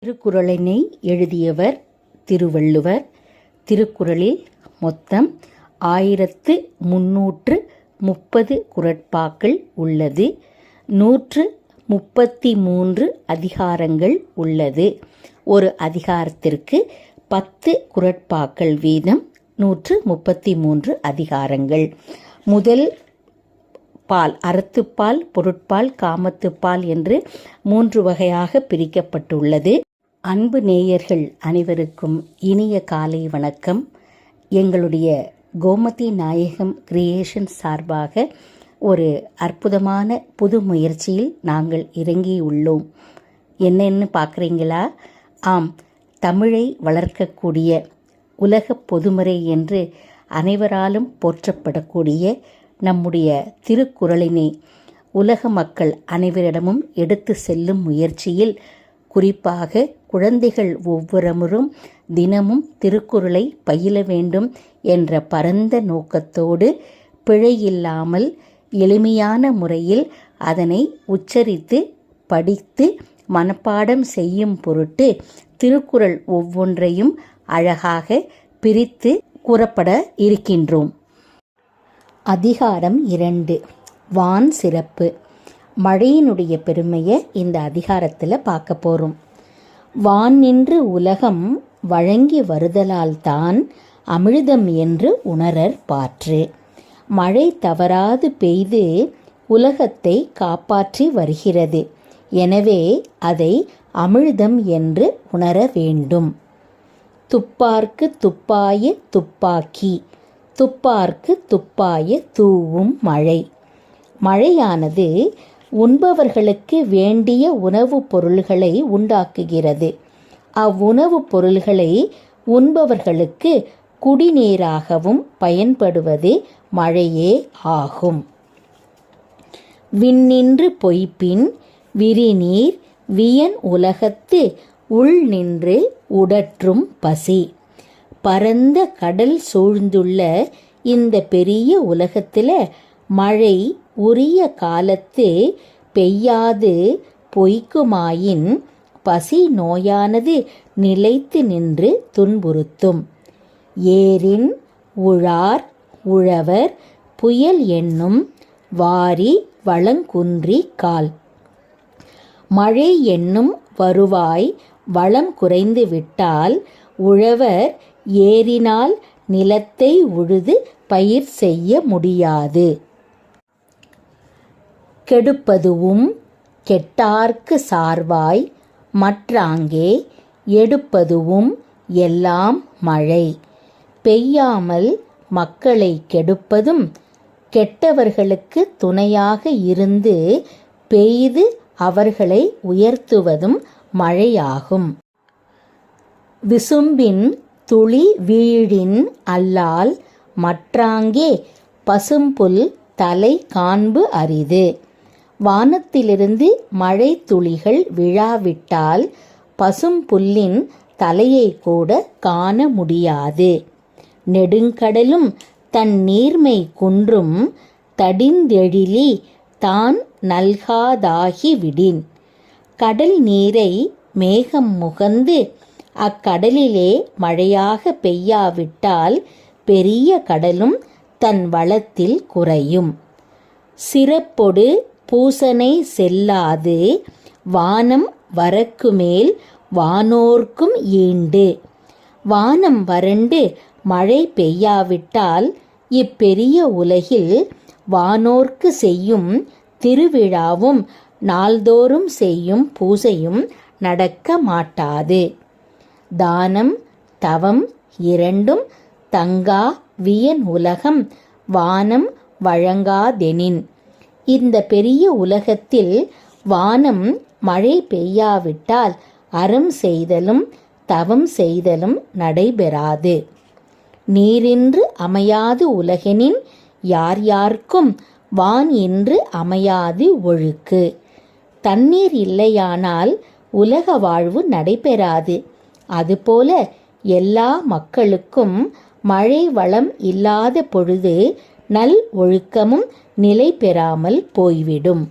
திருக்குறளினை எழுதியவர் திருவள்ளுவர். திருக்குறளில் மொத்தம் 1330 குறட்பாக்கள் உள்ளது. 133 அதிகாரங்கள் உள்ளது. ஒரு அதிகாரத்திற்கு 10 குறட்பாக்கள் வீதம் 133 அதிகாரங்கள். முதல் பால் அறத்துப்பால், பொருட்பால், காமத்துப்பால் என்று 3 வகையாக பிரிக்கப்பட்டுள்ளது. அன்பு நேயர்கள் அனைவருக்கும் இனிய காலை வணக்கம். எங்களுடைய கோமதி நாயகம் கிரியேஷன் சார்பாக ஒரு அற்புதமான புது முயற்சியில் நாங்கள் இறங்கியுள்ளோம். என்னென்னு பார்க்குறீங்களா? ஆம், தமிழை வளர்க்கக்கூடிய உலக பொதுமறை என்று அனைவராலும் போற்றப்படக்கூடிய நம்முடைய திருக்குறளினை உலக மக்கள் அனைவரிடமும் எடுத்து செல்லும் முயற்சியில் குறிப்பாக குழந்தைகள் ஒவ்வொருவரும் தினமும் திருக்குறளை பயில வேண்டும் என்ற பரந்த நோக்கத்தோடு பிழையில்லாமல் எளிமையான முறையில் அதனை உச்சரித்து படித்து மனப்பாடம் செய்யும் பொருட்டு திருக்குறள் ஒவ்வொன்றையும் அழகாக பிரித்து கூறப்பட இருக்கின்றோம். அதிகாரம் 2, வான் சிறப்பு. மழையினுடைய பெருமையை இந்த அதிகாரத்தில் பார்க்க போகிறோம். வான் நின்று உலகம் வழங்கி வருதலால் தான் அமிழ்தம் என்று உணரற் பாற்று. மழை தவறாது பெய்து உலகத்தை காப்பாற்றி வருகிறது. எனவே அதை அமிழ்தம் என்று உணர வேண்டும். துப்பார்க்கு துப்பாய துப்பாக்கி, துப்பார்க்கு துப்பாய தூவும் மழை. மழையானது உண்பவர்களுக்கு வேண்டிய உணவுப் பொருள்களை உண்டாக்குகிறது. அவ்வுணவுப் பொருள்களை உண்பவர்களுக்கு குடிநீராகவும் பயன்படுவது மழையே ஆகும். விண்ணின்று பொய்ப்பின் விரிநீர் வியன் உலகத்து உள் நின்று உடற்றும் பசி. பரந்த கடல் சூழ்ந்துள்ள இந்த பெரிய உலகத்தில் மழை உரிய காலத்து பெய்யாது பொய்க்குமாயின் பசி நோயானது நிலைத்து நின்று துன்புறுத்தும். ஏரின் உழார் உழவர் புயல் என்னும் வாரி வளங்குன்றி கால். மழை என்னும் வருவாய் வளம் குறைந்து விட்டால் உழவர் ஏரினால் நிலத்தை உழுது பயிர் செய்ய முடியாது. கெடுப்பதுவும் கெட்டார்க்கு சார்வாய் மற்றாங்கே எடுப்பதுவும் எல்லாம் மழை. பெய்யாமல் மக்களை கெடுப்பதும் கெட்டவர்களுக்கு துணையாக இருந்து பெய்து அவர்களை உயர்த்துவதும் மழையாகும். விசும்பின் துளி வீழின் அல்லால் மற்றாங்கே பசும்புல் தலை காண்பு அரிது. வானத்திலிருந்து மழை துளிகள் விழாவிட்டால் பசும்புல்லின் தலையை கூட காண முடியாது. நெடுங்கடலும் தன் நீர்மை குன்றும் தடிந்தெழிலி தான் நல்காதாகி விடின். கடல் நீரை மேகம் முகந்து அக்கடலிலே மழையாக பெய்யாவிட்டால் பெரிய கடலும் தன் வளத்தில் குறையும். சிறப்பொடு பூசனை செல்லாது வானம் வரக்குமேல் வானோர்க்கும் ஈண்டு. வானம் வறண்டு மழை பெய்யாவிட்டால் இப்பெரிய உலகில் வானோர்க்கு செய்யும் திருவிழாவும் நாள்தோறும் செய்யும் பூசையும் நடக்க மாட்டாது. தானம் தவம் இரண்டும் தங்கா வியன் உலகம் வானம் வழங்காதெனின். இந்த பெரிய உலகத்தில் வானம் மழை பெய்யாவிட்டால் அறம் செய்தலும் தவம் செய்தலும் நடைபெறாது. நீரின்று அமையாது உலகெனின் யார் யார்க்கும் வான் இன்று அமையாது ஒழுக்கு. தண்ணீர் இல்லையானால் உலக வாழ்வு நடைபெறாது. அதுபோல எல்லா மக்களுக்கும் மழை வளம் இல்லாத பொழுது நல் ஒழுக்கமும் நிலை பெறாமல் போய்விடும்.